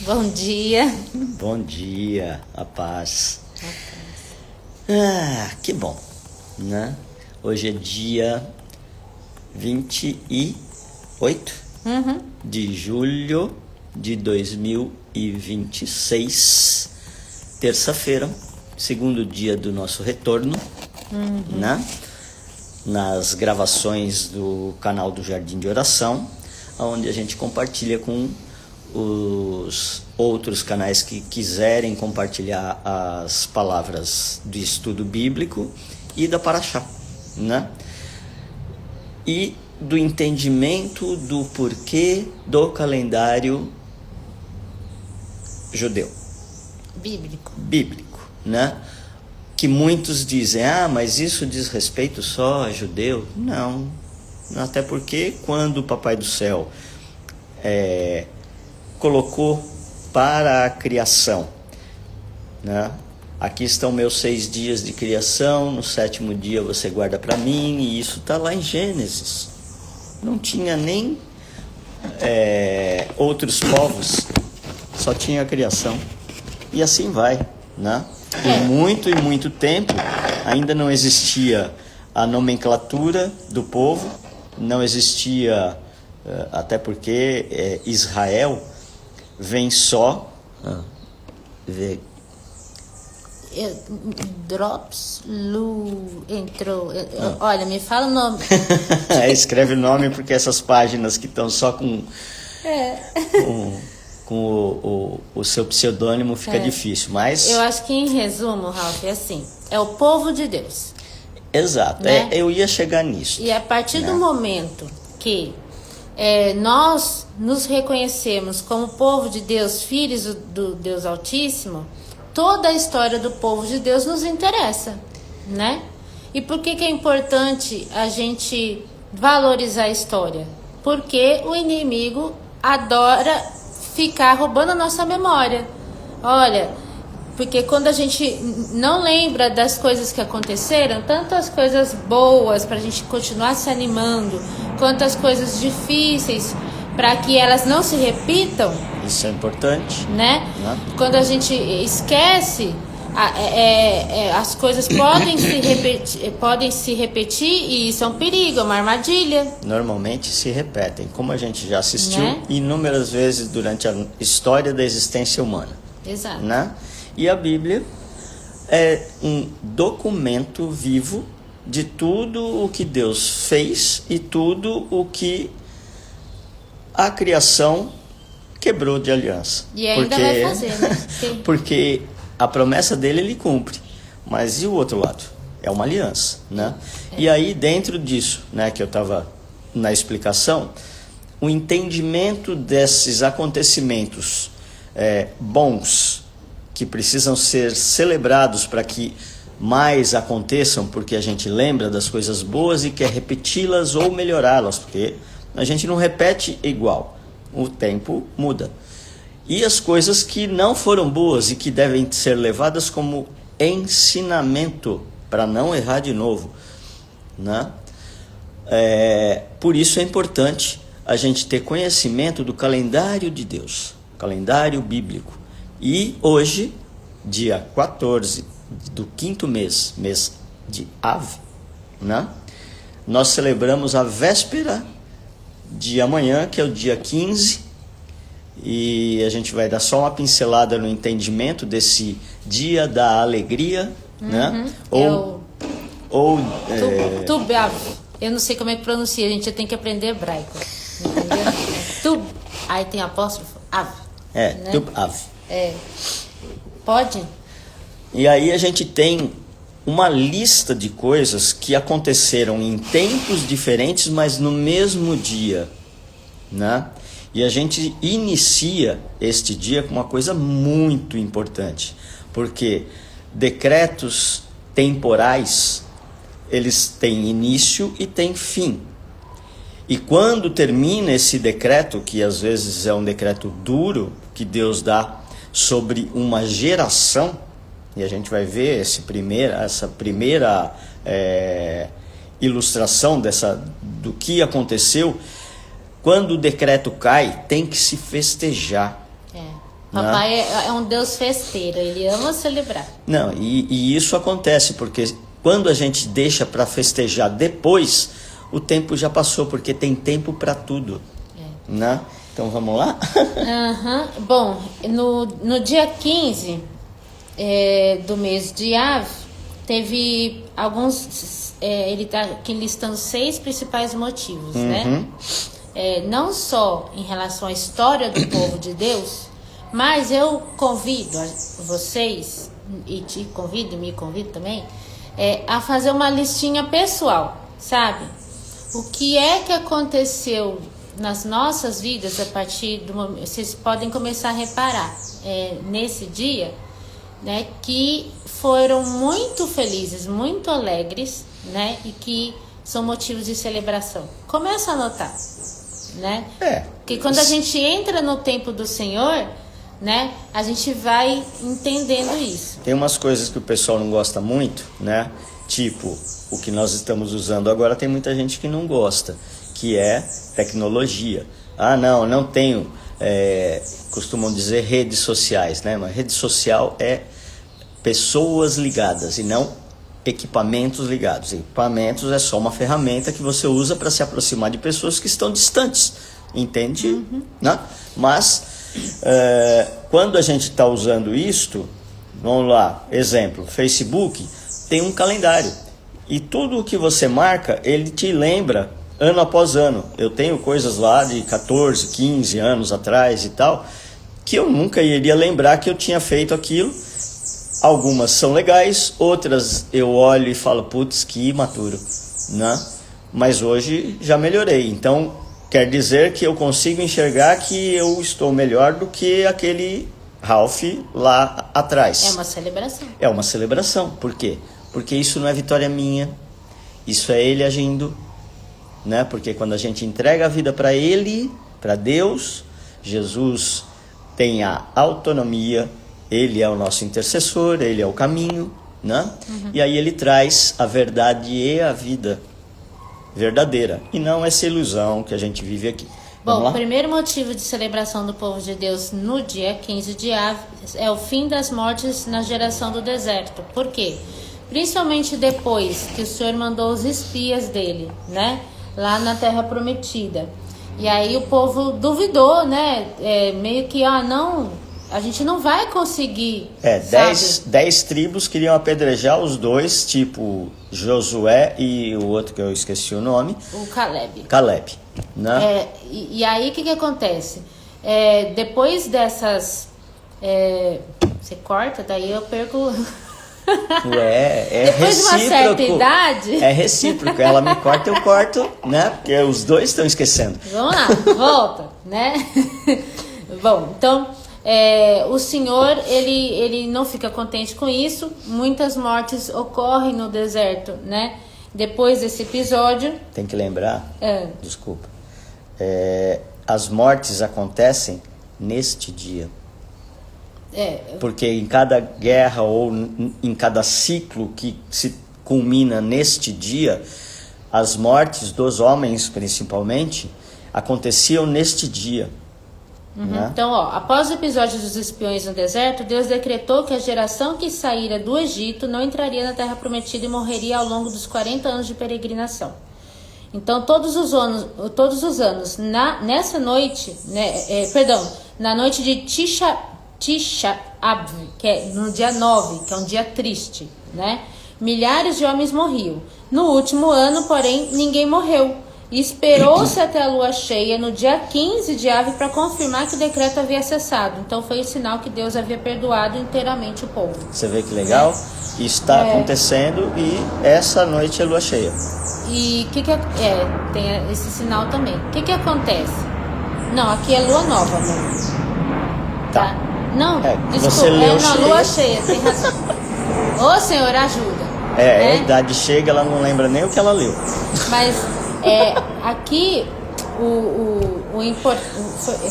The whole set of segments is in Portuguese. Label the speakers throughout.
Speaker 1: Bom dia.
Speaker 2: Bom dia, a paz. Que bom, né? Hoje é dia 28 de julho de 2026, terça-feira, segundo dia do nosso retorno, né? Nas gravações do canal do Jardim de Oração, onde a gente compartilha com os outros canais que quiserem compartilhar as palavras do estudo bíblico e da Paraxá, né? E do entendimento do porquê do calendário judeu. Bíblico, né? Que muitos dizem, mas isso diz respeito só a judeu? Não, até porque quando o Papai do Céu colocou para a criação, né? Aqui estão meus 6 dias de criação, no 7º dia você guarda para mim, e isso está lá em Gênesis. Não tinha nem outros povos, só tinha a criação. E assim vai, né? Por muito e muito tempo ainda não existia a nomenclatura do povo, não existia, até porque Israel vem só...
Speaker 1: Drops, Lu entrou. Olha, me fala o nome.
Speaker 2: Escreve o nome, porque essas páginas que estão só com o seu pseudônimo fica difícil, mas...
Speaker 1: Eu acho que em resumo, Ralf, é assim, é o povo de Deus.
Speaker 2: Exato,
Speaker 1: né?
Speaker 2: Eu ia chegar nisso.
Speaker 1: E a partir do momento que nós nos reconhecemos como povo de Deus, filhos do Deus Altíssimo, toda a história do povo de Deus nos interessa, né? E por que é importante a gente valorizar a história? Porque o inimigo adora ficar roubando a nossa memória. Olha, porque quando a gente não lembra das coisas que aconteceram, tanto as coisas boas para a gente continuar se animando, quanto as coisas difíceis para que elas não se repitam.
Speaker 2: Isso é importante,
Speaker 1: né? Quando a gente esquece, as coisas podem se repetir, e isso é um perigo, é uma armadilha.
Speaker 2: Normalmente se repetem, como a gente já assistiu inúmeras vezes durante a história da existência humana.
Speaker 1: Exato.
Speaker 2: Né? E a Bíblia é um documento vivo de tudo o que Deus fez e tudo o que a criação quebrou de aliança.
Speaker 1: E ainda vai fazer, né?
Speaker 2: Porque a promessa dele ele cumpre. Mas e o outro lado? É uma aliança, né? E aí dentro disso, né, que eu estava na explicação, o entendimento desses acontecimentos bons, que precisam ser celebrados para que mais aconteçam, porque a gente lembra das coisas boas e quer repeti-las ou melhorá-las, porque a gente não repete igual, o tempo muda. E as coisas que não foram boas e que devem ser levadas como ensinamento para não errar de novo, né? Por isso é importante a gente ter conhecimento do calendário de Deus, calendário bíblico. E hoje, dia 14 do 5º mês, mês de Ave, né? Nós celebramos a véspera de amanhã, que é o dia 15, e a gente vai dar só uma pincelada no entendimento desse dia da alegria, né?
Speaker 1: Tubav. Eu não sei como é que pronuncia, a gente tem que aprender hebraico, entendeu? Aí tem apóstrofo, Av.
Speaker 2: Né? Tubav.
Speaker 1: Pode?
Speaker 2: E aí a gente tem uma lista de coisas que aconteceram em tempos diferentes, mas no mesmo dia, né? E a gente inicia este dia com uma coisa muito importante, porque decretos temporais, eles têm início e têm fim. E quando termina esse decreto, que às vezes é um decreto duro, que Deus dá sobre uma geração, e a gente vai ver essa primeira ilustração do que aconteceu. Quando o decreto cai, tem que se festejar.
Speaker 1: Papai é um Deus festeiro, ele ama celebrar.
Speaker 2: Não, e isso acontece porque quando a gente deixa para festejar depois, o tempo já passou, porque tem tempo para tudo, né? Então vamos lá?
Speaker 1: Bom, no dia 15 do mês de Av, teve alguns, ele está aqui listando 6 principais motivos, né? Não só em relação à história do povo de Deus, mas eu convido vocês, e te convido, e me convido também, a fazer uma listinha pessoal, sabe? O que é que aconteceu nas nossas vidas a partir do momento... Vocês podem começar a reparar nesse dia, né, que foram muito felizes, muito alegres, né, e que são motivos de celebração. Começa a anotar, né? Porque quando a gente entra no tempo do Senhor, né, a gente vai entendendo isso.
Speaker 2: Tem umas coisas que o pessoal não gosta muito, né? Tipo, o que nós estamos usando agora tem muita gente que não gosta, que é tecnologia. Ah, não tenho, costumam dizer redes sociais, né? Mas rede social é pessoas ligadas e não equipamentos ligados. Equipamentos é só uma ferramenta que você usa para se aproximar de pessoas que estão distantes, entende? Né? Mas quando a gente está usando isto, vamos lá, exemplo, Facebook tem um calendário e tudo o que você marca, ele te lembra ano após ano. Eu tenho coisas lá de 14, 15 anos atrás e tal, que eu nunca iria lembrar que eu tinha feito aquilo. Algumas são legais, outras eu olho e falo, putz, que imaturo, né? Mas hoje já melhorei, então quer dizer que eu consigo enxergar que eu estou melhor do que aquele Ralph lá atrás.
Speaker 1: É uma celebração.
Speaker 2: É uma celebração, por quê? Porque isso não é vitória minha, isso é ele agindo, né? Porque quando a gente entrega a vida para ele, para Deus, Jesus tem a autonomia, ele é o nosso intercessor, ele é o caminho, né? E aí ele traz a verdade e a vida verdadeira, e não essa ilusão que a gente vive aqui.
Speaker 1: Bom, o primeiro motivo de celebração do povo de Deus no dia 15 de Av é o fim das mortes na geração do deserto. Por quê? Principalmente depois que o Senhor mandou os espias dele, né? Lá na Terra Prometida. E aí o povo duvidou, né? Meio que, não, a gente não vai conseguir.
Speaker 2: 10 tribos queriam apedrejar os dois, tipo Josué e o outro que eu esqueci o nome.
Speaker 1: O Caleb.
Speaker 2: Caleb, né?
Speaker 1: E aí o que acontece? Depois dessas... você corta, daí eu perco...
Speaker 2: Depois
Speaker 1: de uma certa idade...
Speaker 2: É recíproco, ela me corta, eu corto, né? Porque os dois estão esquecendo.
Speaker 1: Vamos lá, volta, né? Bom, então... o Senhor, ele não fica contente com isso. Muitas mortes ocorrem no deserto, né? Depois desse episódio...
Speaker 2: Tem que lembrar, desculpa, as mortes acontecem neste dia. Porque em cada guerra ou em cada ciclo que se culmina neste dia, as mortes dos homens, principalmente, aconteciam neste dia. Né?
Speaker 1: Então, após o episódio dos espiões no deserto, Deus decretou que a geração que saíra do Egito não entraria na Terra Prometida e morreria ao longo dos 40 anos de peregrinação. Então, todos os anos nessa noite, né, na noite de Tisha Av, que é no dia 9, que é um dia triste, né? Milhares de homens morriam. No último ano, porém, ninguém morreu. E esperou-se até a lua cheia no dia 15 de Av para confirmar que o decreto havia cessado. Então foi o sinal que Deus havia perdoado inteiramente o povo.
Speaker 2: Você vê que legal? Isso está acontecendo e essa noite é lua cheia.
Speaker 1: E tem esse sinal também. O que acontece? Não, aqui é lua nova, amor. Tá? Não, desculpa,
Speaker 2: você leu
Speaker 1: na lua cheia, tem razão. Ô Senhor, ajuda.
Speaker 2: A idade chega, ela não lembra nem o que ela leu.
Speaker 1: Mas aqui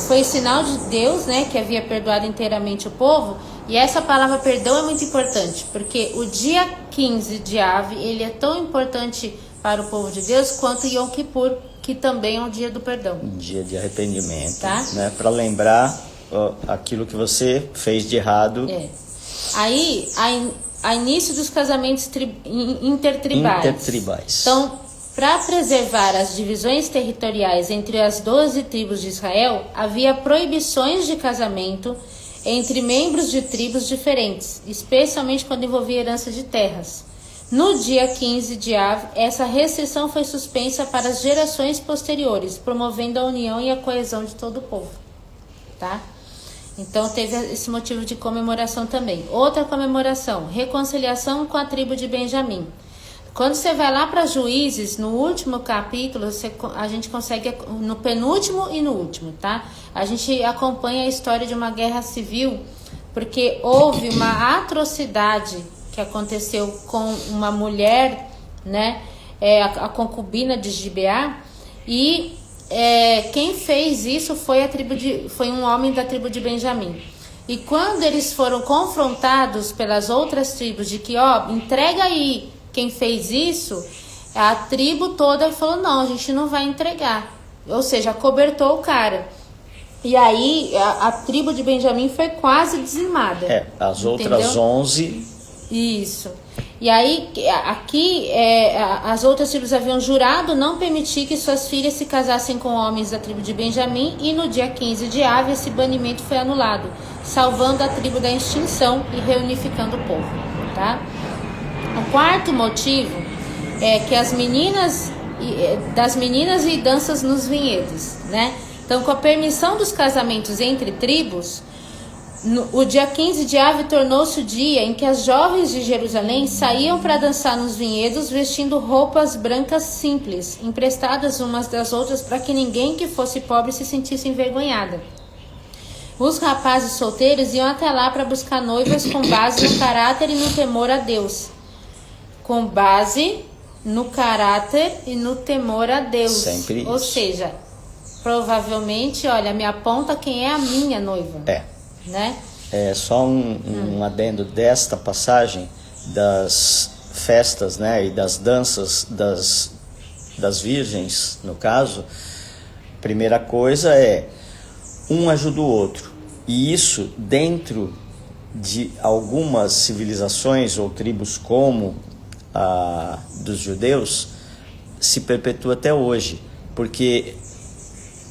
Speaker 1: foi sinal de Deus, né, que havia perdoado inteiramente o povo. E essa palavra perdão é muito importante, porque o dia 15 de Av, ele é tão importante para o povo de Deus quanto Yom Kippur, que também é um dia do perdão.
Speaker 2: Um dia de arrependimento,
Speaker 1: tá?
Speaker 2: Né, para lembrar aquilo que você fez de errado.
Speaker 1: Aí, a início dos casamentos intertribais. Então, para preservar as divisões territoriais entre as 12 tribos de Israel, havia proibições de casamento entre membros de tribos diferentes, especialmente quando envolvia herança de terras. No dia 15 de Av, essa restrição foi suspensa para as gerações posteriores, promovendo a união e a coesão de todo o povo. Tá? Então teve esse motivo de comemoração também. Outra comemoração, reconciliação com a tribo de Benjamim. Quando você vai lá para Juízes, no último capítulo, a gente consegue, no penúltimo e no último, tá? A gente acompanha a história de uma guerra civil, porque houve uma atrocidade que aconteceu com uma mulher, né? A concubina de Gibeá, e quem fez isso foi um homem da tribo de Benjamim. E quando eles foram confrontados pelas outras tribos de que, entrega aí quem fez isso, a tribo toda falou, não, a gente não vai entregar. Ou seja, acobertou o cara. E aí a tribo de Benjamim foi quase dizimada.
Speaker 2: As outras 11...
Speaker 1: Isso. E aí, aqui, as outras tribos haviam jurado não permitir que suas filhas se casassem com homens da tribo de Benjamim, e no dia 15 de Av, esse banimento foi anulado, salvando a tribo da extinção e reunificando o povo, tá? O quarto motivo é que das meninas e danças nos vinhedos, né? Então, com a permissão dos casamentos entre tribos, o dia 15 de Av tornou-se o dia em que as jovens de Jerusalém saíam para dançar nos vinhedos vestindo roupas brancas simples, emprestadas umas das outras para que ninguém que fosse pobre se sentisse envergonhada. Os rapazes solteiros iam até lá para buscar noivas com base no caráter e no temor a Deus. Com base no caráter e no temor a Deus.
Speaker 2: Sempre isso.
Speaker 1: Ou seja, provavelmente, olha, me aponta quem é a minha noiva. Né?
Speaker 2: Só um adendo desta passagem das festas, né, e das danças das virgens, no caso. Primeira coisa um ajuda o outro, e isso dentro de algumas civilizações ou tribos como a dos judeus se perpetua até hoje, porque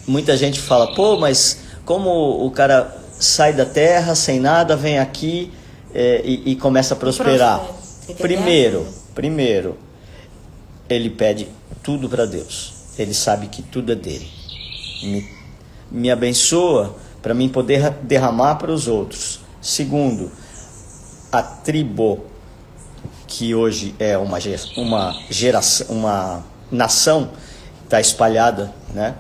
Speaker 2: muita gente fala, mas como o cara sai da terra sem nada, vem aqui e começa a prosperar. Primeiro, ele pede tudo para Deus. Ele sabe que tudo é dele. Me abençoa para mim poder derramar para os outros. Segundo, a tribo, que hoje é uma geração, uma nação, está espalhada, né,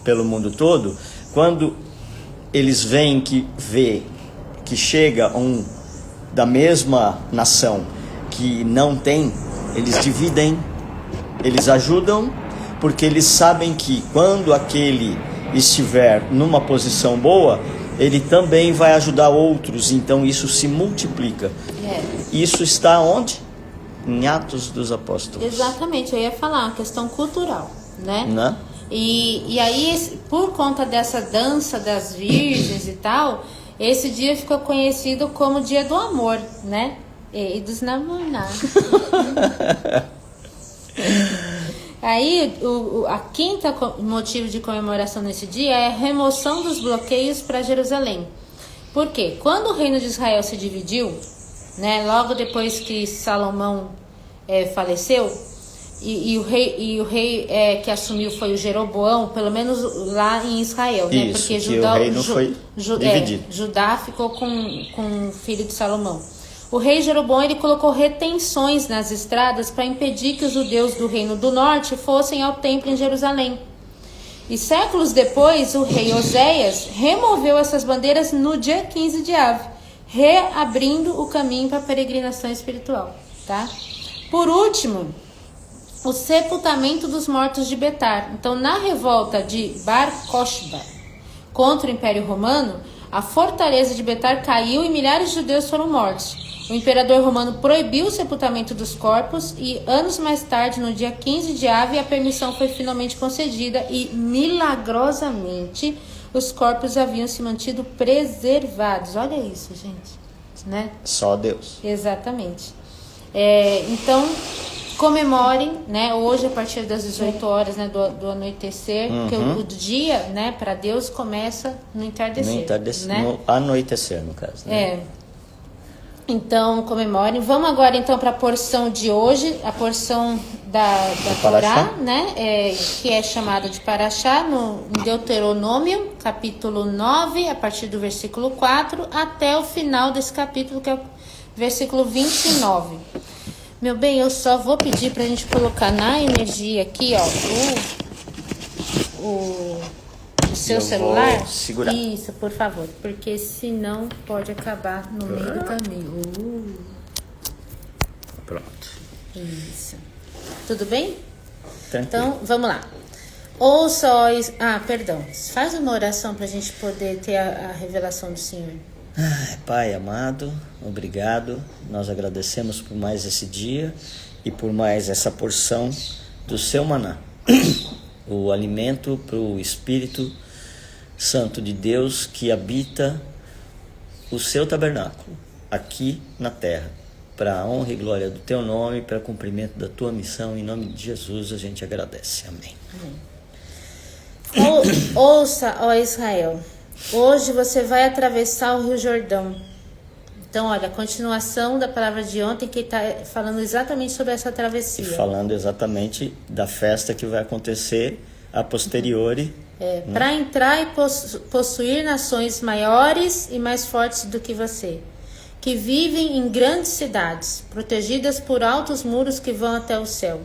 Speaker 2: pelo mundo todo. Quando eles veem que chega um da mesma nação que não tem, eles dividem, eles ajudam, porque eles sabem que quando aquele estiver numa posição boa, ele também vai ajudar outros, então isso se multiplica. Isso está onde? Em Atos dos Apóstolos.
Speaker 1: Exatamente, eu ia falar, uma questão cultural, né?
Speaker 2: Né?
Speaker 1: E aí, por conta dessa dança das virgens e tal, esse dia ficou conhecido como Dia do Amor, né? E dos namorados. Aí, a quinta motivo de comemoração nesse dia é a remoção dos bloqueios para Jerusalém. Por quê? Quando o reino de Israel se dividiu, né, logo depois que Salomão faleceu, e o rei que assumiu foi o Jeroboão, pelo menos lá em Israel, né?
Speaker 2: Isso,
Speaker 1: porque
Speaker 2: o reino foi dividido.
Speaker 1: Judá ficou com o filho de Salomão. O rei Jeroboão, ele colocou retenções nas estradas para impedir que os judeus do reino do norte fossem ao templo em Jerusalém. E séculos depois, o rei Oséias removeu essas bandeiras no dia 15 de Av, reabrindo o caminho para a peregrinação espiritual, tá? Por último, o sepultamento dos mortos de Betar. Então, na revolta de Bar Kokhba contra o Império Romano, a fortaleza de Betar caiu e milhares de judeus foram mortos. O imperador romano proibiu o sepultamento dos corpos e, anos mais tarde, no dia 15 de Av, a permissão foi finalmente concedida e, milagrosamente, os corpos haviam se mantido preservados. Olha isso, gente, né?
Speaker 2: Só Deus.
Speaker 1: Exatamente. Então, comemorem, né? Hoje, a partir das 18 horas, né, do anoitecer, porque o dia, né, para Deus começa no entardecer. Né?
Speaker 2: No anoitecer, no caso. Né?
Speaker 1: Então, comemorem. Vamos agora, então, para a porção de hoje, a porção da Torá, né? Que é chamada de Paraxá, em Deuteronômio, capítulo 9, a partir do versículo 4, até o final desse capítulo, que é o versículo 29. Meu bem, eu só vou pedir para a gente colocar na energia aqui, ó, o seu celular.
Speaker 2: Vou segurar.
Speaker 1: Isso, por favor, porque senão pode acabar no meio do caminho.
Speaker 2: Pronto.
Speaker 1: Isso. Tudo bem?
Speaker 2: Tranquilo.
Speaker 1: Então, vamos lá. Ouça, ó... perdão. Faz uma oração para a gente poder ter a revelação do Senhor.
Speaker 2: Pai amado, obrigado. Nós agradecemos por mais esse dia e por mais essa porção do seu maná. O alimento para o Espírito Santo de Deus que habita o seu tabernáculo aqui na terra, para a honra e glória do teu nome, para o cumprimento da tua missão. Em nome de Jesus a gente agradece. Amém.
Speaker 1: Ouça, ó Israel, hoje você vai atravessar o Rio Jordão. Então, olha, a continuação da palavra de ontem, que está falando exatamente sobre essa travessia.
Speaker 2: E falando exatamente da festa que vai acontecer a posteriori.
Speaker 1: Para entrar e possuir nações maiores e mais fortes do que você, que vivem em grandes cidades, protegidas por altos muros que vão até o céu.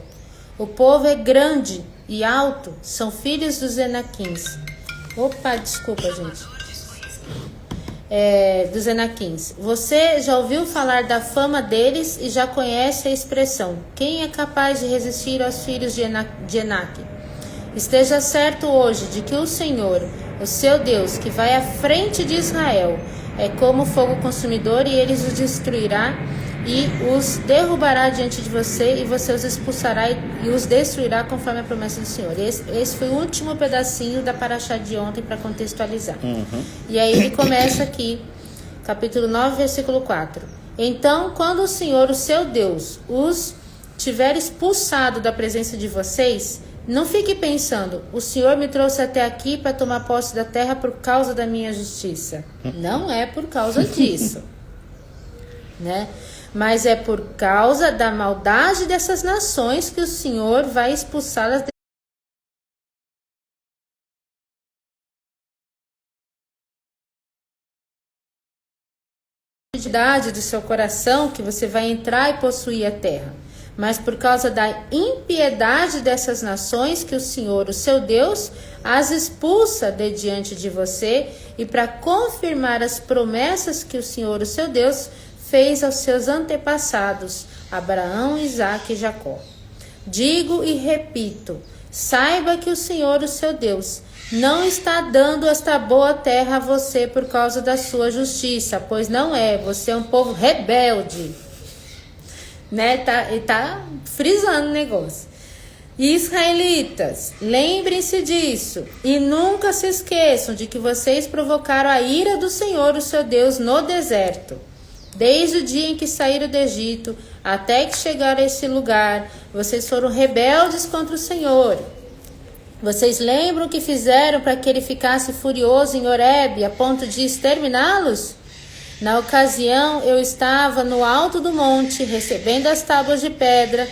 Speaker 1: O povo é grande e alto, são filhos dos Enaquins. Opa, desculpa, gente. Dos Enaquins. Você já ouviu falar da fama deles e já conhece a expressão: quem é capaz de resistir aos filhos de Enaque? Esteja certo hoje de que o Senhor, o seu Deus, que vai à frente de Israel, é como fogo consumidor, e ele os destruirá e os derrubará diante de você, e você os expulsará e os destruirá conforme a promessa do Senhor. Esse foi o último pedacinho da paraxá de ontem para contextualizar. E aí ele começa aqui, capítulo 9, versículo 4. Então, quando o Senhor, o seu Deus, os tiver expulsado da presença de vocês, não fique pensando: o Senhor me trouxe até aqui para tomar posse da terra por causa da minha justiça. Não é por causa disso, né? Mas é por causa da maldade dessas nações que o Senhor vai expulsá-las do seu coração, que você vai entrar e possuir a terra. Mas por causa da impiedade dessas nações que o Senhor, o seu Deus, as expulsa de diante de você, e para confirmar as promessas que o Senhor, o seu Deus, fez aos seus antepassados, Abraão, Isaque e Jacó. Digo e repito: saiba que o Senhor, o seu Deus, não está dando esta boa terra a você por causa da sua justiça, pois não é. Você é um povo rebelde. Né? Tá frisando o negócio. Israelitas, lembrem-se disso e nunca se esqueçam de que vocês provocaram a ira do Senhor, o seu Deus, no deserto. Desde o dia em que saíram do Egito até que chegaram a esse lugar, vocês foram rebeldes contra o Senhor. Vocês lembram o que fizeram para que ele ficasse furioso em Horebe a ponto de exterminá-los? Na ocasião, eu estava no alto do monte, recebendo as tábuas de pedra,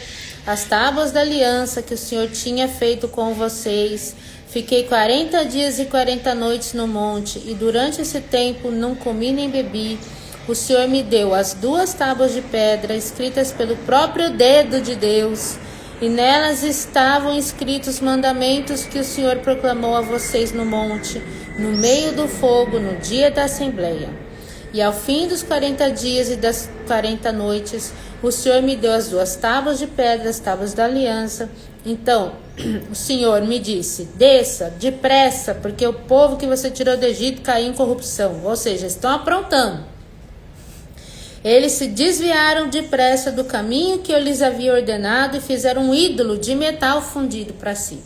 Speaker 1: as tábuas da aliança que o Senhor tinha feito com vocês. Fiquei 40 dias e 40 noites no monte, e durante esse tempo não comi nem bebi. O Senhor me deu as 2 tábuas de pedra, escritas pelo próprio dedo de Deus, e nelas estavam escritos os mandamentos que o Senhor proclamou a vocês no monte, no meio do fogo, no dia da assembleia. E ao fim dos 40 dias e das 40 noites, o Senhor me deu as 2 tábuas de pedra, as tábuas da aliança. Então, o Senhor me disse: desça, depressa, porque o povo que você tirou do Egito caiu em corrupção. Ou seja, estão aprontando. Eles se desviaram depressa do caminho que eu lhes havia ordenado e fizeram um ídolo de metal fundido para si.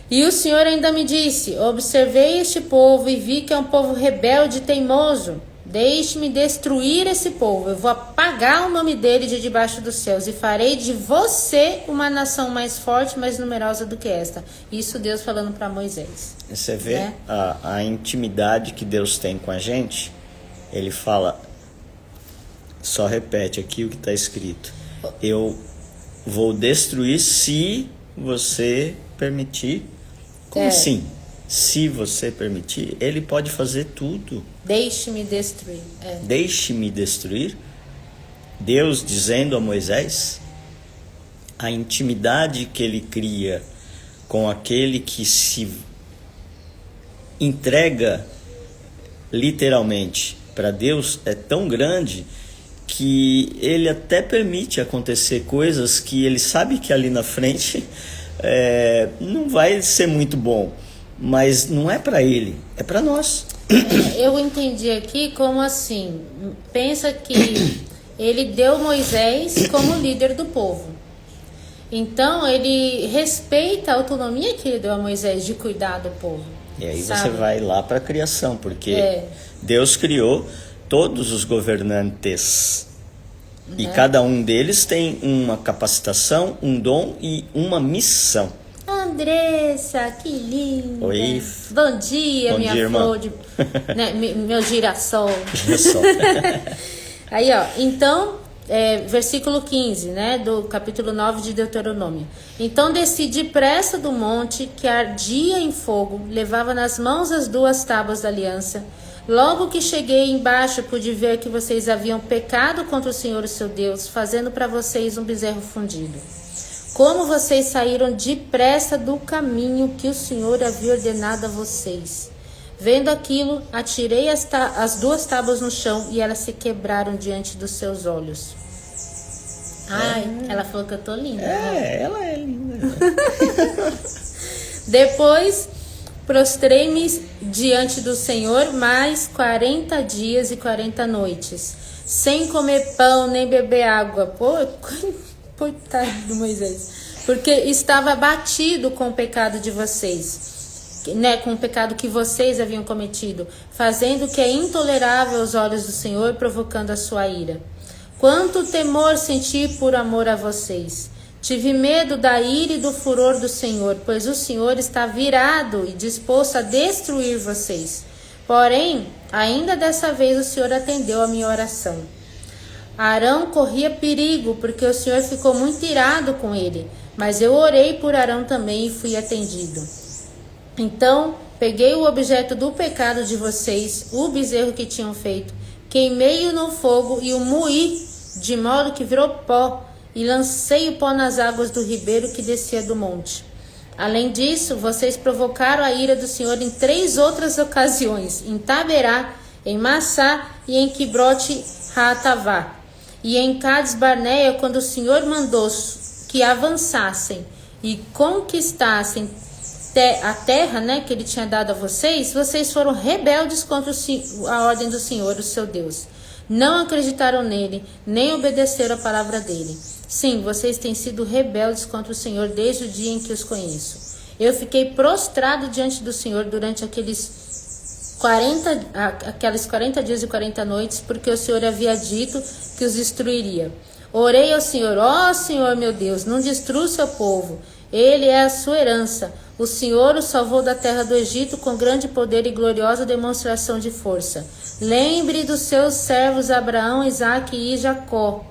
Speaker 1: E o Senhor ainda me disse: observei este povo e vi que é um povo rebelde e teimoso. Deixe-me destruir esse povo. Eu vou apagar o nome dele de debaixo dos céus e farei de você uma nação mais forte, mais numerosa do que esta. Isso Deus falando para Moisés.
Speaker 2: Você vê a intimidade que Deus tem com a gente. Ele fala, só repete aqui o que está escrito: eu vou destruir se você permitir. Como assim? Se você permitir, ele pode fazer tudo.
Speaker 1: Deixe-me destruir.
Speaker 2: Deixe-me destruir. Deus dizendo a Moisés a intimidade que ele cria com aquele que se entrega literalmente para Deus é tão grande que ele até permite acontecer coisas que ele sabe que ali na frente não vai ser muito bom, mas não é para ele, é para nós.
Speaker 1: Eu entendi aqui como assim, pensa que ele deu Moisés como líder do povo. Então ele respeita a autonomia que ele deu a Moisés de cuidar do povo.
Speaker 2: E aí
Speaker 1: sabe?
Speaker 2: Você vai lá para a criação, porque Deus criou todos os governantes. E cada um deles tem uma capacitação, um dom e uma missão.
Speaker 1: Andressa, que linda.
Speaker 2: Oi.
Speaker 1: Bom dia, minha flor de, né, meu girassol. Aí, ó, então, versículo 15, né, do capítulo 9 de Deuteronômio. Então desci depressa do monte que ardia em fogo, levava nas mãos as 2 tábuas da aliança. Logo que cheguei embaixo, pude ver que vocês haviam pecado contra o Senhor, o seu Deus, fazendo para vocês um bezerro fundido. Como vocês saíram depressa do caminho que o Senhor havia ordenado a vocês. Vendo aquilo, atirei as 2 tábuas no chão e elas se quebraram diante dos seus olhos. Ai, ela falou que eu tô linda.
Speaker 2: Né? Ela é linda.
Speaker 1: Depois prostrei-me diante do Senhor mais 40 dias e 40 noites, sem comer pão nem beber água. Pô, coitado do Moisés, porque estava abatido com o pecado de vocês, né, com o pecado que vocês haviam cometido, fazendo o que é intolerável aos olhos do Senhor, provocando a sua ira. Quanto temor senti por amor a vocês. Tive medo da ira e do furor do Senhor, pois o Senhor está virado e disposto a destruir vocês. Porém, ainda dessa vez o Senhor atendeu a minha oração. Arão corria perigo, porque o Senhor ficou muito irado com ele. Mas eu orei por Arão também e fui atendido. Então, peguei o objeto do pecado de vocês, o bezerro que tinham feito, queimei-o no fogo e o moí, de modo que virou pó, e lancei o pó nas águas do ribeiro que descia do monte. Além disso, vocês provocaram a ira do Senhor em 3 outras ocasiões, em Taberá, em Massá e em Quibrote Haatavá. E em Cades Barneia, quando o Senhor mandou que avançassem e conquistassem a terra, né, que ele tinha dado a vocês, vocês foram rebeldes contra a ordem do Senhor, o seu Deus. Não acreditaram nele, nem obedeceram a palavra dele. Sim, vocês têm sido rebeldes contra o Senhor desde o dia em que os conheço. Eu fiquei prostrado diante do Senhor durante aqueles 40 dias e 40 noites, porque o Senhor havia dito que os destruiria. Orei ao Senhor: ó Senhor meu Deus, não destrua o seu povo. Ele é a sua herança. O Senhor o salvou da terra do Egito com grande poder e gloriosa demonstração de força. Lembre dos seus servos Abraão, Isaque e Jacó.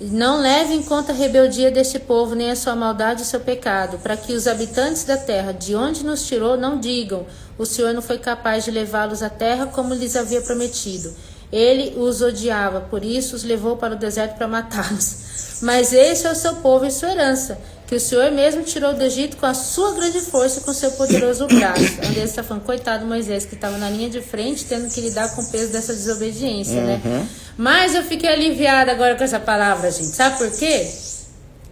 Speaker 1: Não leve em conta a rebeldia deste povo, nem a sua maldade e o seu pecado, para que os habitantes da terra, de onde nos tirou, não digam: o Senhor não foi capaz de levá-los à terra como lhes havia prometido. Ele os odiava, por isso os levou para o deserto para matá-los. Mas este é o seu povo e sua herança, que o Senhor mesmo tirou do Egito com a sua grande força e com o seu poderoso braço. Onde ele está falando, coitado Moisés, que estava na linha de frente, tendo que lidar com o peso dessa desobediência, né? Mas eu fiquei aliviada agora com essa palavra, gente. Sabe por quê?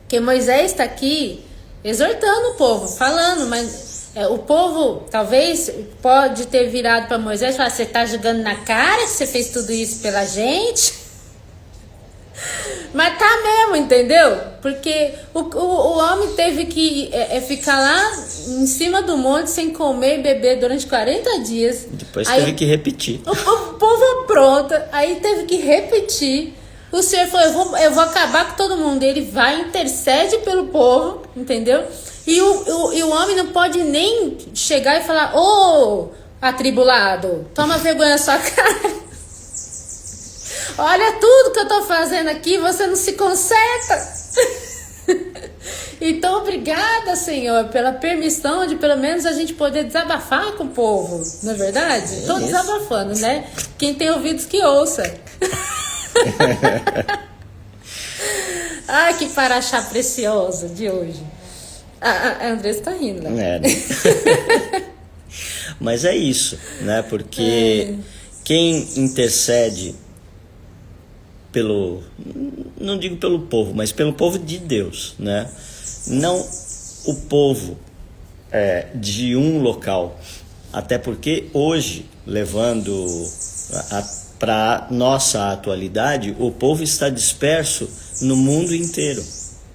Speaker 1: Porque Moisés está aqui exortando o povo, falando, mas o povo talvez pode ter virado para Moisés e falar: você está jogando na cara que você fez tudo isso pela gente? Mas tá mesmo, entendeu? Porque o homem teve que ficar lá em cima do monte sem comer e beber durante 40 dias.
Speaker 2: Depois
Speaker 1: aí,
Speaker 2: teve que repetir.
Speaker 1: O povo apronta, aí teve que repetir. O Senhor falou, eu vou acabar com todo mundo. Ele vai, intercede pelo povo, entendeu? E o homem não pode nem chegar e falar, ô, atribulado, toma vergonha na sua cara. Olha tudo que eu tô fazendo aqui, você não se conserta. Então, obrigada, Senhor, pela permissão de pelo menos a gente poder desabafar com o povo, não é verdade? Tô desabafando, né? Quem tem ouvidos que ouça. Ai, que paraxá precioso de hoje. A Andressa tá rindo, né?
Speaker 2: Né? Mas é isso, né? Porque quem intercede não digo pelo povo, mas pelo povo de Deus, né? Não o povo de um local. Até porque hoje, levando para nossa atualidade, o povo está disperso no mundo inteiro,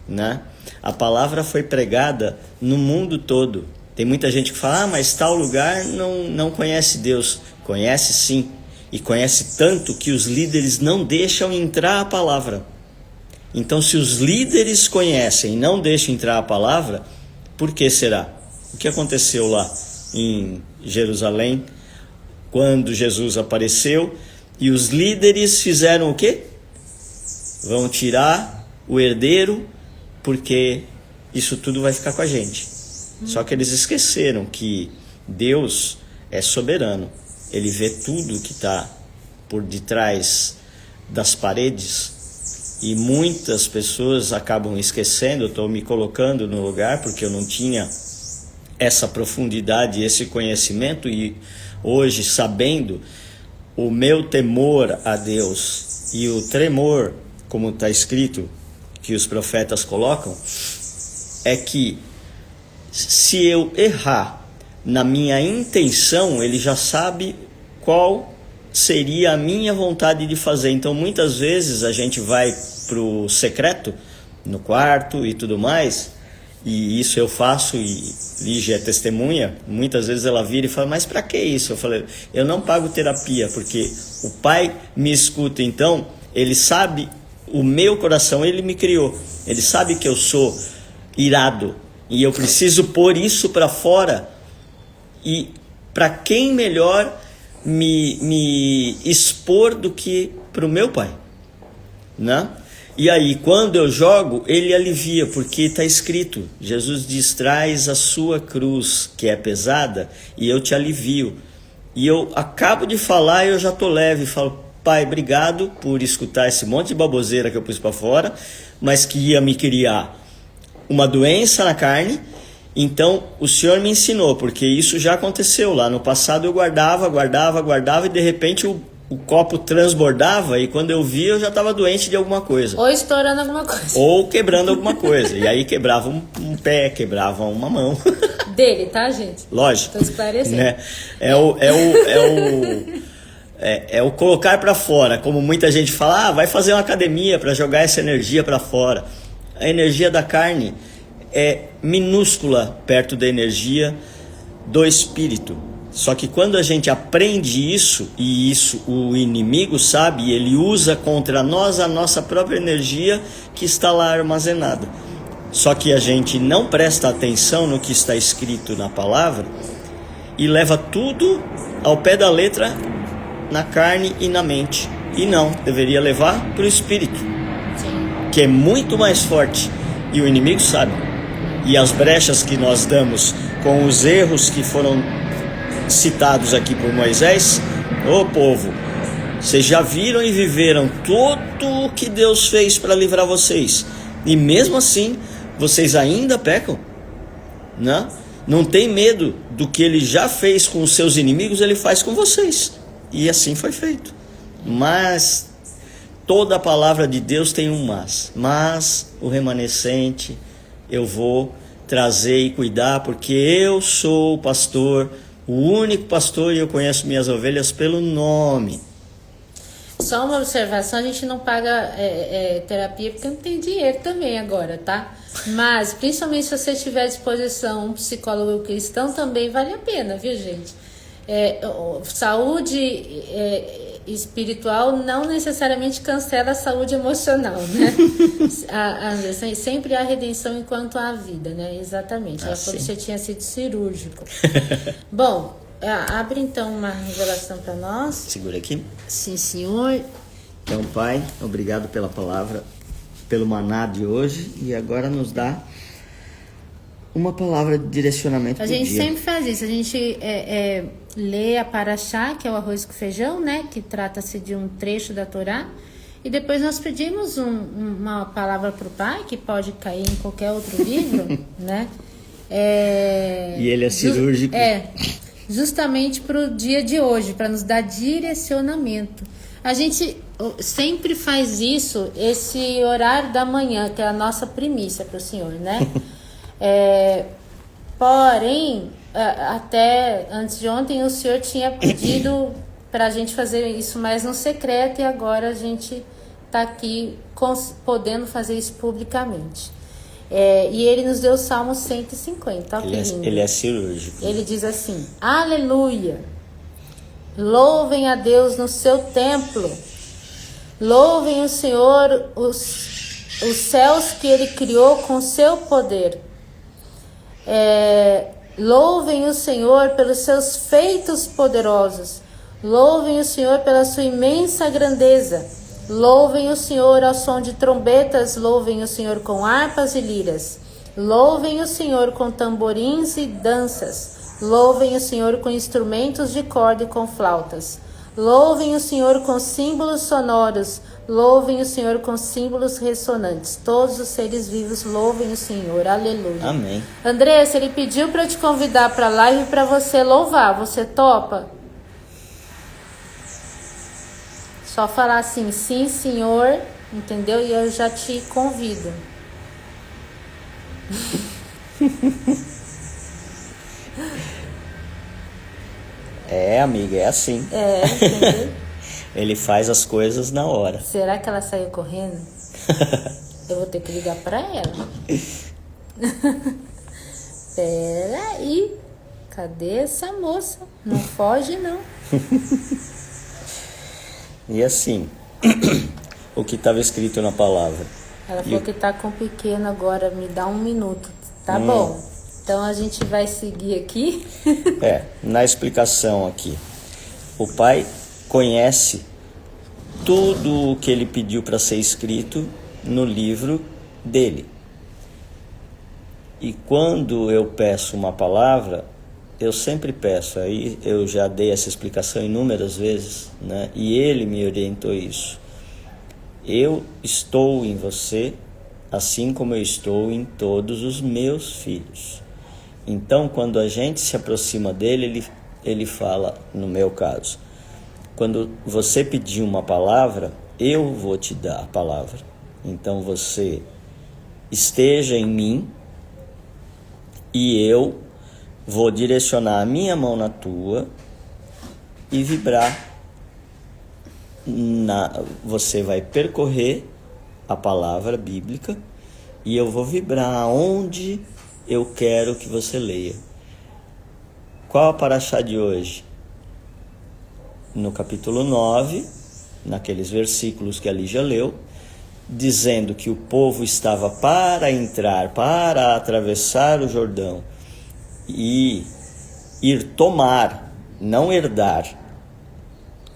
Speaker 2: né? A palavra foi pregada no mundo todo. Tem muita gente que fala, mas tal lugar não conhece Deus. Conhece sim. E conhece tanto que os líderes não deixam entrar a palavra. Então, se os líderes conhecem e não deixam entrar a palavra, por que será? O que aconteceu lá em Jerusalém, quando Jesus apareceu, e os líderes fizeram o quê? Vão tirar o herdeiro, porque isso tudo vai ficar com a gente. Só que eles esqueceram que Deus é soberano. Ele vê tudo que está por detrás das paredes e muitas pessoas acabam esquecendo. Eu estou me colocando no lugar porque eu não tinha essa profundidade, esse conhecimento, e hoje, sabendo o meu temor a Deus e o tremor, como está escrito, que os profetas colocam, é que se eu errar na minha intenção, ele já sabe qual seria a minha vontade de fazer. Então, muitas vezes a gente vai pro secreto, no quarto e tudo mais, e isso eu faço, e Lígia é testemunha. Muitas vezes ela vira e fala, mas para que isso? Eu falei, eu não pago terapia, porque o Pai me escuta. Então, ele sabe o meu coração, ele me criou, ele sabe que eu sou irado, e eu preciso pôr isso para fora. E para quem melhor me expor do que para o meu pai, né? E aí, quando eu jogo, ele alivia, porque está escrito, Jesus diz, traz a sua cruz, que é pesada, e eu te alivio. E eu acabo de falar e eu já estou leve, falo, Pai, obrigado por escutar esse monte de baboseira que eu pus para fora, mas que ia me criar uma doença na carne. Então, o Senhor me ensinou, porque isso já aconteceu lá no passado. Eu guardava, e de repente o copo transbordava, e quando eu via, eu já estava doente de alguma coisa.
Speaker 1: Ou estourando alguma coisa.
Speaker 2: Ou quebrando alguma coisa. E aí quebrava um pé, quebrava uma mão.
Speaker 1: Dele, tá, gente?
Speaker 2: Lógico.
Speaker 1: Tô esclarecendo.
Speaker 2: Né? É o colocar para fora. Como muita gente fala, vai fazer uma academia para jogar essa energia para fora. A energia da carne é minúscula perto da energia do espírito. Só que quando a gente aprende isso, e isso o inimigo sabe, ele usa contra nós a nossa própria energia que está lá armazenada. Só que a gente não presta atenção no que está escrito na palavra e leva tudo ao pé da letra na carne e na mente. E não, deveria levar para o espírito, que é muito mais forte, e o inimigo sabe. E as brechas que nós damos com os erros que foram citados aqui por Moisés, ô povo, vocês já viram e viveram tudo o que Deus fez para livrar vocês, e mesmo assim vocês ainda pecam, né? Não tem medo do que ele já fez com os seus inimigos, ele faz com vocês, e assim foi feito. Mas toda a palavra de Deus tem um mas o remanescente eu vou trazer e cuidar, porque eu sou o pastor, o único pastor, e eu conheço minhas ovelhas pelo nome.
Speaker 1: Só uma observação, a gente não paga terapia porque não tem dinheiro também agora, tá? Mas, principalmente se você tiver à disposição um psicólogo cristão, também vale a pena, viu, gente? Saúde espiritual não necessariamente cancela a saúde emocional, né? Sempre há redenção enquanto há vida, né? Exatamente. Ela falou que você tinha sido cirúrgico. Bom, abre então uma revelação para nós.
Speaker 2: Segura aqui.
Speaker 1: Sim, senhor.
Speaker 2: Então, Pai, obrigado pela palavra, pelo maná de hoje, e agora nos dá uma palavra de direcionamento
Speaker 1: A
Speaker 2: pro
Speaker 1: gente
Speaker 2: dia.
Speaker 1: sempre faz isso, a gente lê a Paraxá, que é o arroz com feijão, né? Que trata-se de um trecho da Torá, e depois nós pedimos uma palavra para o Pai, que pode cair em qualquer outro livro, né?
Speaker 2: E ele é cirúrgico.
Speaker 1: Justamente para o dia de hoje, para nos dar direcionamento. A gente sempre faz isso, esse horário da manhã, que é a nossa primícia para o Senhor, né? Porém, até antes de ontem, o Senhor tinha pedido para a gente fazer isso mais no secreto, e agora a gente está aqui podendo fazer isso publicamente. E ele nos deu o Salmo 150.
Speaker 2: Ele é cirúrgico.
Speaker 1: Ele diz assim: aleluia, louvem a Deus no seu templo, louvem o Senhor os céus que ele criou com seu poder, louvem o Senhor pelos seus feitos poderosos, louvem o Senhor pela sua imensa grandeza, louvem o Senhor ao som de trombetas, louvem o Senhor com harpas e liras, louvem o Senhor com tamborins e danças, louvem o Senhor com instrumentos de corda e com flautas, louvem o Senhor com símbolos sonoros, louvem o Senhor com símbolos ressonantes, todos os seres vivos louvem o Senhor, aleluia.
Speaker 2: Amém.
Speaker 1: Andressa, ele pediu para eu te convidar para a live para você louvar, você topa? Só falar assim, sim, senhor, entendeu? E eu já te convido.
Speaker 2: Amiga, é assim.
Speaker 1: Entendeu?
Speaker 2: Ele faz as coisas na hora.
Speaker 1: Será que ela saiu correndo? Eu vou ter que ligar para ela. Peraí, cadê essa moça? Não foge, não.
Speaker 2: E assim, o que estava escrito na palavra.
Speaker 1: Ela falou que tá com pequeno agora, me dá 1 minuto. Tá bom. Então a gente vai seguir aqui.
Speaker 2: Na explicação aqui. O Pai conhece tudo o que ele pediu para ser escrito no livro dele. E quando eu peço uma palavra, eu sempre peço, aí eu já dei essa explicação inúmeras vezes, né? E ele me orientou isso. Eu estou em você, assim como eu estou em todos os meus filhos. Então, quando a gente se aproxima dele, ele fala, no meu caso, quando você pedir uma palavra, eu vou te dar a palavra. Então, você esteja em mim e eu vou direcionar a minha mão na tua e vibrar. Você vai percorrer a palavra bíblica e eu vou vibrar onde eu quero que você leia. Qual a paraxá de hoje? No capítulo 9, naqueles versículos que a Lígia leu, dizendo que o povo estava para entrar, para atravessar o Jordão e ir tomar, não herdar.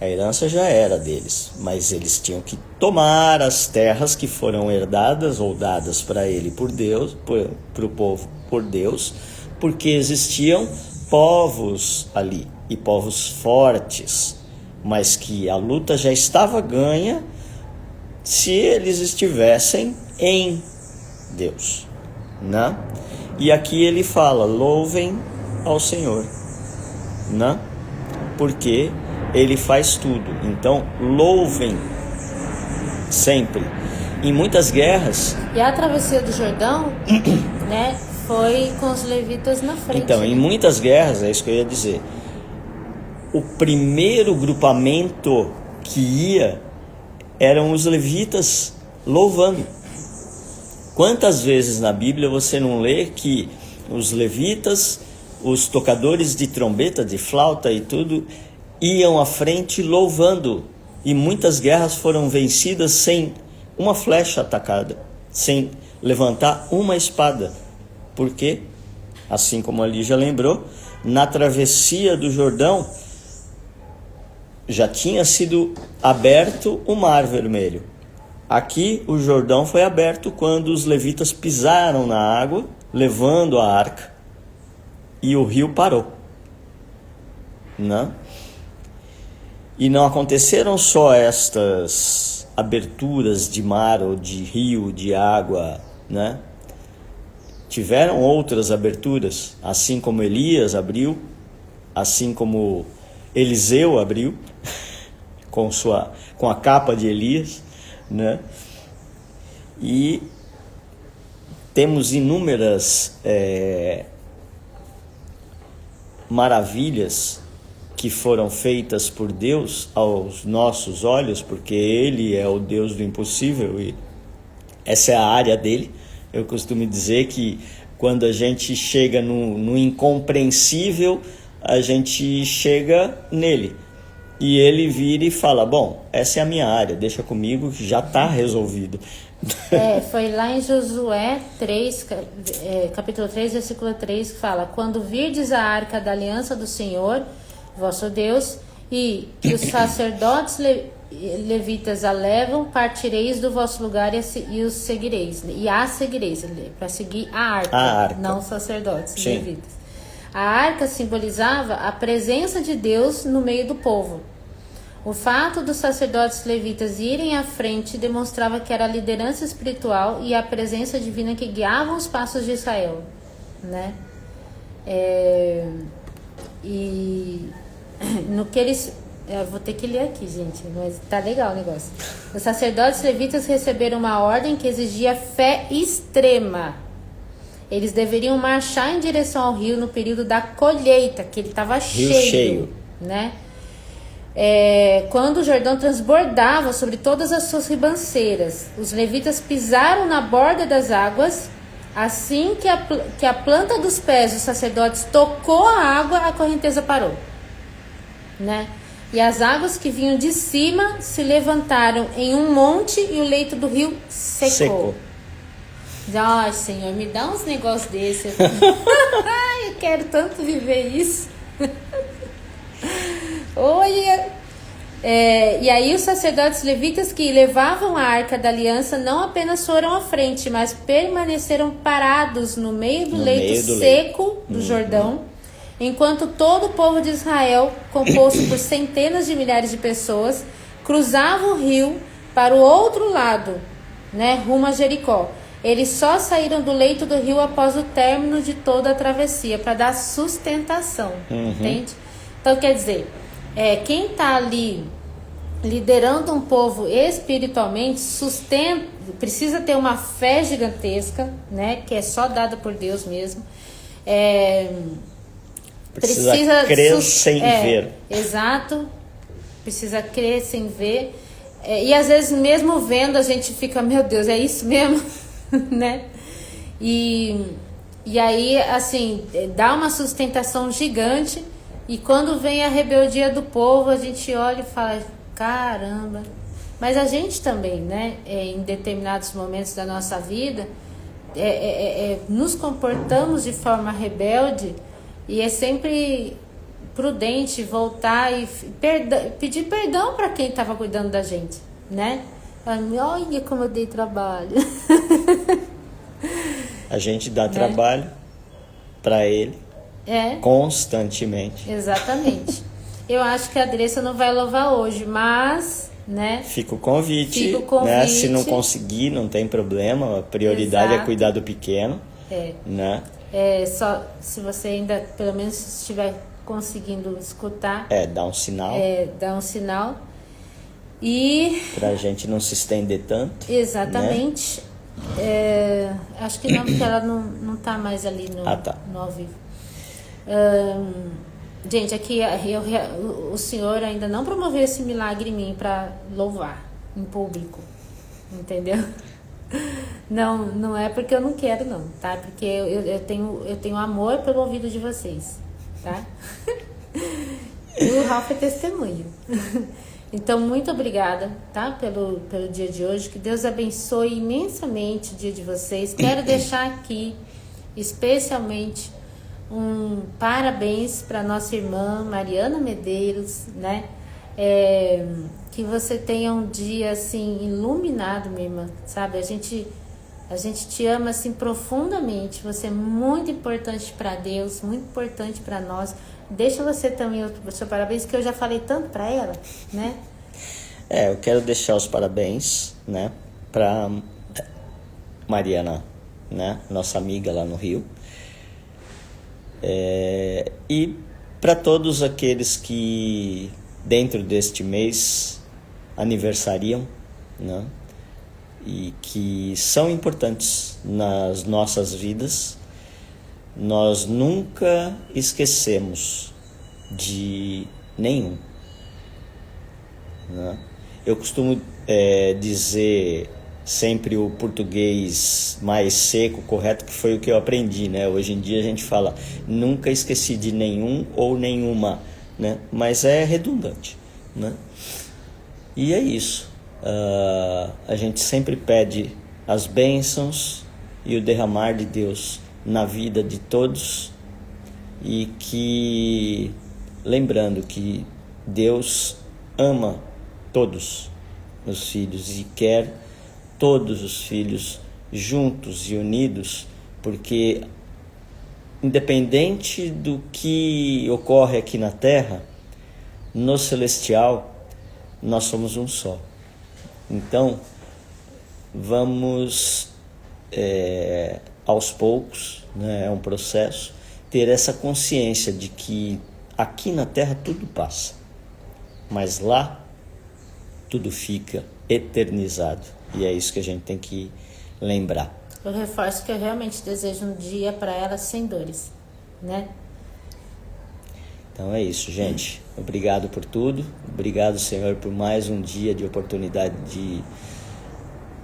Speaker 2: A herança já era deles, mas eles tinham que tomar as terras que foram herdadas ou dadas para ele por Deus, para o povo por Deus, porque existiam povos ali, e povos fortes, mas que a luta já estava ganha se eles estivessem em Deus, né? E aqui ele fala, louvem ao Senhor, né? Porque ele faz tudo. Então, louvem sempre. Em muitas guerras...
Speaker 1: E a travessia do Jordão, né, foi com os levitas na frente.
Speaker 2: Então, em muitas guerras, é isso que eu ia dizer. O primeiro grupamento que ia eram os levitas louvando. Quantas vezes na Bíblia você não lê que os levitas, os tocadores de trombeta, de flauta e tudo, iam à frente louvando, e muitas guerras foram vencidas sem uma flecha atacada, sem levantar uma espada. Por quê? Assim como ali já lembrou, na travessia do Jordão já tinha sido aberto o Mar Vermelho. Aqui o Jordão foi aberto quando os levitas pisaram na água, levando a arca, e o rio parou. Não? E não aconteceram só estas aberturas de mar ou de rio, de água, né? Tiveram outras aberturas, assim como Elias abriu, assim como Eliseu abriu, com a capa de Elias, né? E temos inúmeras maravilhas que foram feitas por Deus aos nossos olhos, porque Ele é o Deus do impossível e essa é a área dele. Eu costumo dizer que quando a gente chega no incompreensível, a gente chega nele. E ele vira e fala, bom, essa é a minha área, deixa comigo que já está resolvido.
Speaker 1: Foi lá em Josué 3, capítulo 3, versículo 3, que fala: quando virdes a arca da aliança do Senhor, vosso Deus, e que os sacerdotes levitas a levam, partireis do vosso lugar e os seguireis. E a seguireis, para seguir a arca, não os sacerdotes levitas. A arca simbolizava a presença de Deus no meio do povo. O fato dos sacerdotes levitas irem à frente demonstrava que era a liderança espiritual e a presença divina que guiavam os passos de Israel, né? E no que eles... Eu vou ter que ler aqui, gente, mas tá legal o negócio. Os sacerdotes levitas receberam uma ordem que exigia fé extrema. Eles deveriam marchar em direção ao rio no período da colheita, que ele estava cheio, né? Quando o Jordão transbordava sobre todas as suas ribanceiras, os levitas pisaram na borda das águas. Assim que a planta dos pés dos sacerdotes tocou a água, a correnteza parou, né? E as águas que vinham de cima se levantaram em um monte e o leito do rio secou. Ai, Senhor, me dá uns negócios desses. Ai, eu quero tanto viver isso. Olha. E aí os sacerdotes levitas que levavam a arca da aliança não apenas foram à frente, mas permaneceram parados no meio do leito seco do Jordão, enquanto todo o povo de Israel, composto por centenas de milhares de pessoas, cruzava o rio para o outro lado, né, rumo a Jericó. Eles só saíram do leito do rio após o término de toda a travessia, para dar sustentação, entende? Então, quer dizer, quem está ali liderando um povo espiritualmente, precisa ter uma fé gigantesca, né, que é só dada por Deus mesmo. Precisa
Speaker 2: crer sem ver.
Speaker 1: Exato. Precisa crer sem ver. E às vezes mesmo vendo a gente fica, meu Deus, é isso mesmo? Né? E aí, assim, dá uma sustentação gigante. E quando vem a rebeldia do povo, a gente olha e fala, caramba. Mas a gente também, né, em determinados momentos da nossa vida, nos comportamos de forma rebelde. E é sempre prudente voltar e pedir perdão para quem estava cuidando da gente, né? Olha como eu dei trabalho.
Speaker 2: A gente dá trabalho para ele constantemente.
Speaker 1: Exatamente. Eu acho que a Andressa não vai louvar hoje, mas, né?
Speaker 2: Fica o convite. Né? Se não conseguir, não tem problema. A prioridade é cuidar do pequeno. Né?
Speaker 1: Só se você ainda, pelo menos, estiver conseguindo escutar.
Speaker 2: Dá um sinal.
Speaker 1: Dá um sinal. E... pra
Speaker 2: gente não se estender tanto.
Speaker 1: Exatamente. Né? Acho que não, porque ela não tá mais ali no ao vivo. Gente, aqui o Senhor ainda não promoveu esse milagre em mim para louvar, em público, entendeu? Não é porque eu não quero não, tá? Porque eu tenho amor pelo ouvido de vocês, tá? E o Ralph é testemunho. Então, muito obrigada, tá? Pelo dia de hoje. Que Deus abençoe imensamente o dia de vocês. Quero deixar aqui, especialmente, um parabéns para nossa irmã Mariana Medeiros, né? Que você tenha um dia, assim, iluminado, minha irmã, sabe? A gente te ama, assim, profundamente. Você é muito importante para Deus, muito importante para nós. Deixa você também o seu parabéns, que eu já falei tanto para ela, né?
Speaker 2: Eu quero deixar os parabéns, né, para Mariana, né, nossa amiga lá no Rio. E para todos aqueles que dentro deste mês aniversariam, né, e que são importantes nas nossas vidas. Nós nunca esquecemos de nenhum, né? Eu costumo dizer sempre o português mais seco, correto, que foi o que eu aprendi, né? Hoje em dia a gente fala nunca esqueci de nenhum ou nenhuma, né? Mas é redundante, né? E é isso. A gente sempre pede as bênçãos e o derramar de Deus na vida de todos, e que, lembrando que Deus ama todos os filhos e quer todos os filhos juntos e unidos, porque independente do que ocorre aqui na terra, no celestial nós somos um só. Então vamos aos poucos, né, é um processo, ter essa consciência de que aqui na terra tudo passa, mas lá tudo fica eternizado, e é isso que a gente tem que lembrar.
Speaker 1: Eu reforço que eu realmente desejo um dia para ela sem dores, né?
Speaker 2: Então é isso, gente. Obrigado por tudo. Obrigado, Senhor, por mais um dia de oportunidade de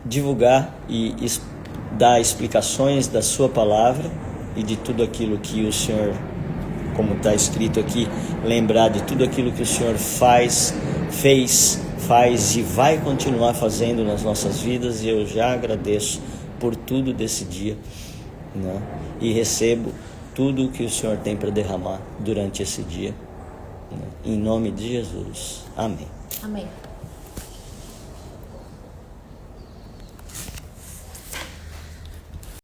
Speaker 2: divulgar e dar explicações da sua palavra e de tudo aquilo que o Senhor, como está escrito aqui, lembrar de tudo aquilo que o Senhor fez, faz e vai continuar fazendo nas nossas vidas. E eu já agradeço por tudo desse dia, né? E recebo tudo o que o Senhor tem para derramar durante esse dia, né? Em nome de Jesus. Amém.
Speaker 1: Amém.